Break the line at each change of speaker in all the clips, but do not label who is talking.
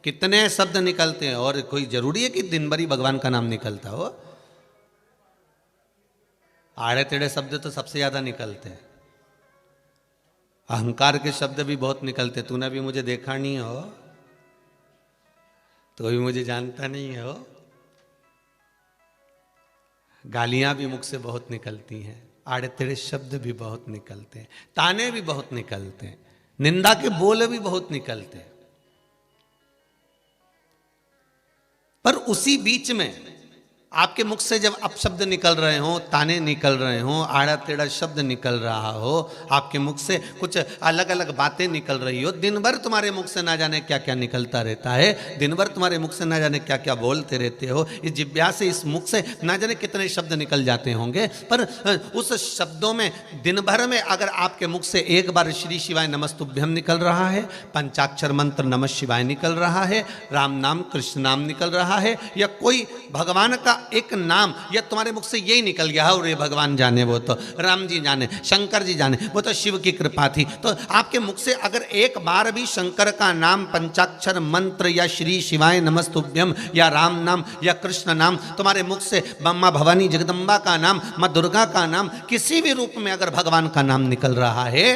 कितने शब्द निकलते हैं, और कोई जरूरी है कि दिन भर ही भगवान का नाम निकलता हो? आड़े टेढ़े शब्द तो सबसे ज्यादा निकलते हैं। अहंकार के शब्द भी बहुत निकलते। तूने भी मुझे देखा नहीं हो, तो भी मुझे जानता नहीं हो। गालियां भी मुख से बहुत निकलती हैं, आड़े तेड़े शब्द भी बहुत निकलते हैं, ताने भी बहुत निकलते हैं, निंदा के बोल भी बहुत निकलते हैं। पर उसी बीच में आपके मुख से जब अपशब्द निकल रहे हो, ताने निकल रहे हो, आड़ा टेढ़ा शब्द निकल रहा हो, आपके मुख से कुछ अलग अलग बातें निकल रही हो, दिन भर तुम्हारे मुख से ना जाने क्या क्या निकलता रहता है, दिन भर तुम्हारे मुख से ना जाने क्या क्या बोलते रहते हो, इस जिह्वा से, इस मुख से ना जाने कितने शब्द निकल जाते होंगे। पर उस शब्दों में दिन भर में अगर आपके मुख से एक बार श्री शिवाय नमस्तुभ्यम निकल रहा है, पंचाक्षर मंत्र नमः शिवाय निकल रहा है, राम नाम कृष्ण नाम निकल रहा है, या कोई भगवान का एक नाम या तुम्हारे मुख से यही निकल गया है, और ये भगवान जाने, वो तो राम जी जाने, शंकर जी जाने, वो तो शिव की कृपा थी, तो आपके मुख से अगर एक बार भी शंकर का नाम, पंचाक्षर मंत्र या श्री शिवाय नमस्तुभ्यम या राम नाम या कृष्ण नाम तुम्हारे मुख से, मां भवानी जगदम्बा का नाम, मां दुर्गा का नाम, किसी भी रूप में अगर भगवान का नाम निकल रहा है,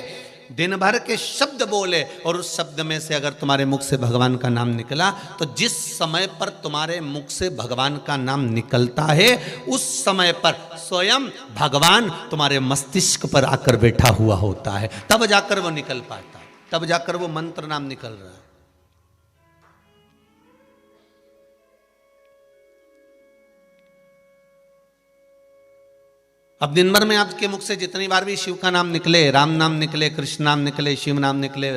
दिन भर के शब्द बोले और उस शब्द में से अगर तुम्हारे मुख से भगवान का नाम निकला, तो जिस समय पर तुम्हारे मुख से भगवान का नाम निकलता है, उस समय पर स्वयं भगवान तुम्हारे मस्तिष्क पर आकर बैठा हुआ होता है, तब जाकर वो निकल पाता है, तब जाकर वो मंत्र नाम निकल रहा है। अब दिन भर में आपके मुख से जितनी बार भी शिव का नाम निकले, राम नाम निकले, कृष्ण नाम निकले, शिव नाम निकले,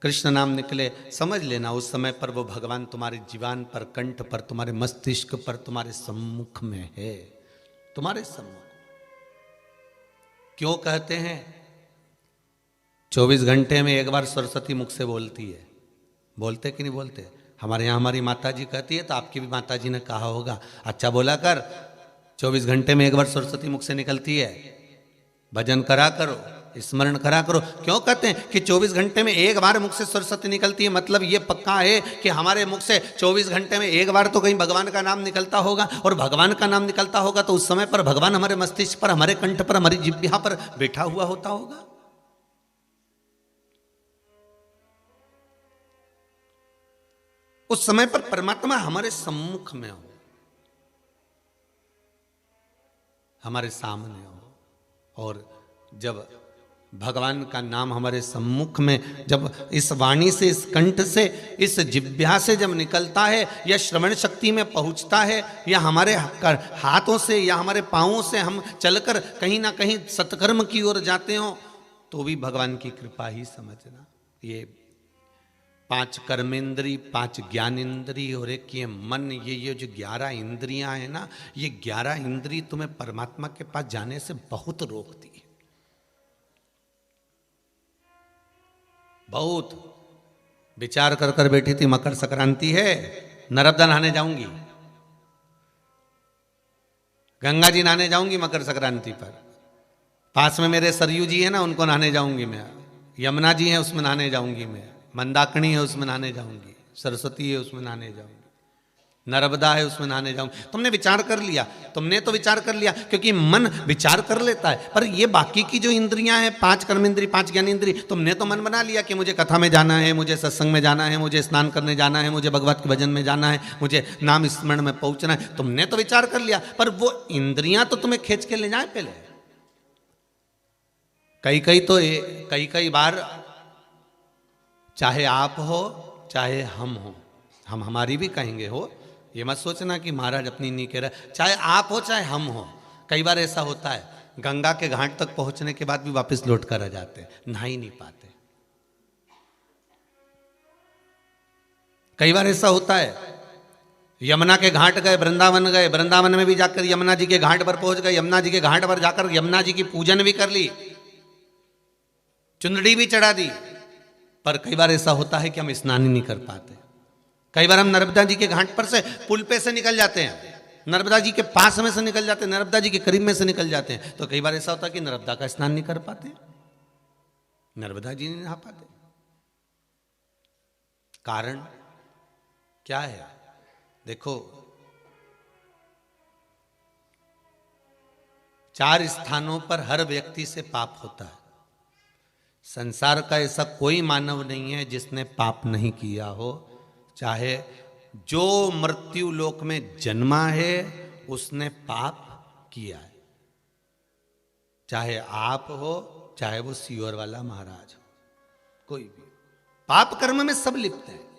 कृष्ण नाम निकले, समझ लेना उस समय पर वो भगवान तुम्हारे जीवान पर, कंठ पर, तुम्हारे मस्तिष्क पर, तुम्हारे सम्मुख में है, तुम्हारे सम्मुख। क्यों कहते हैं 24 घंटे में एक बार सरस्वती मुख से बोलती है? बोलते कि नहीं बोलते? हमारे यहाँ हमारी माता जी कहती है, तो आपकी भी माता जी ने कहा होगा, अच्छा बोला कर, 24 घंटे में एक बार सरस्वती मुख से निकलती है, भजन करा करो, स्मरण करा करो। क्यों कहते हैं कि 24 घंटे में एक बार मुख से सरस्वती निकलती है? मतलब ये पक्का है कि हमारे मुख से 24 घंटे में एक बार तो कहीं भगवान का नाम निकलता होगा, और भगवान का नाम निकलता होगा तो उस समय पर भगवान हमारे मस्तिष्क पर, हमारे कंठ पर, हमारी जिह्वा पर बैठा हुआ होता होगा। उस समय पर परमात्मा हमारे सम्मुख में हो, हमारे सामने हो, और जब भगवान का नाम हमारे सम्मुख में, जब इस वाणी से, इस कंठ से, इस जिह्वा से जब निकलता है, या श्रवण शक्ति में पहुंचता है, या हमारे हाथों से या हमारे पांवों से हम चलकर कहीं ना कहीं सत्कर्म की ओर जाते हो, तो भी भगवान की कृपा ही समझना। ये 5 कर्मेंद्री, 5 ज्ञानेंद्री और एक ये मन, ये जो 11 इंद्रियां हैं ना, ये 11 इंद्री तुम्हें परमात्मा के पास जाने से बहुत रोकती है, बहुत। विचार कर कर बैठी थी, मकर संक्रांति है, नर्मदा नहाने जाऊंगी, गंगा जी नहाने जाऊंगी मकर संक्रांति पर, पास में मेरे सरयू जी है ना, उनको नहाने जाऊंगी मैं, यमुना जी है उसमें नहाने जाऊंगी मैं, मंदाकिनी है उसमें नहाने जाऊंगी, सरस्वती है उसमें नहाने जाऊंगी, नर्मदा है उसमें नहाने जाऊंगी। तुमने विचार कर लिया, तुमने तो विचार कर लिया, क्योंकि मन विचार कर लेता है, पर ये बाकी की जो इंद्रियां हैं, 5 कर्मेंद्री, 5 ज्ञानेंद्री, तुमने तो मन बना लिया कि मुझे कथा में जाना है, मुझे सत्संग में जाना है, मुझे स्नान करने जाना है, मुझे भगवत के भजन में जाना है, मुझे नाम स्मरण में पहुंचना है, तुमने तो विचार कर लिया, पर वो इंद्रियां तो तुम्हें खींच के ले जाए पहले। कई बार चाहे आप हो चाहे हम हो, हम हमारी भी कहेंगे हो, ये मत सोचना कि महाराज अपनी नहीं कह रहा, चाहे आप हो चाहे हम हो, कई बार ऐसा होता है गंगा के घाट तक पहुंचने के बाद भी वापस लौट कर आ जाते, नहा ही नहीं पाते। कई बार ऐसा होता है यमुना के घाट गए, वृंदावन गए, वृंदावन में भी जाकर यमुना जी के घाट पर पहुंच गए, यमुना जी के घाट पर जाकर यमुना जी की पूजन भी कर ली, चुंदड़ी भी चढ़ा दी, पर कई बार ऐसा होता है कि हम स्नान ही नहीं कर पाते। कई बार हम नर्मदा जी के घाट पर से, पुल पे से निकल जाते हैं, नर्मदा जी के पास में से निकल जाते हैं, नर्मदा जी के करीब में से निकल जाते हैं, तो कई बार ऐसा होता है कि नर्मदा का स्नान नहीं कर पाते, नर्मदा जी नहीं नहा पाते। कारण क्या है? देखो, 4 स्थानों पर हर व्यक्ति से पाप होता है। संसार का ऐसा कोई मानव नहीं है जिसने पाप नहीं किया हो। चाहे जो मृत्यु लोक में जन्मा है उसने पाप किया है। चाहे आप हो, चाहे वो सीवर वाला महाराज हो, कोई भी। पाप कर्म में सब लिप्त हैं।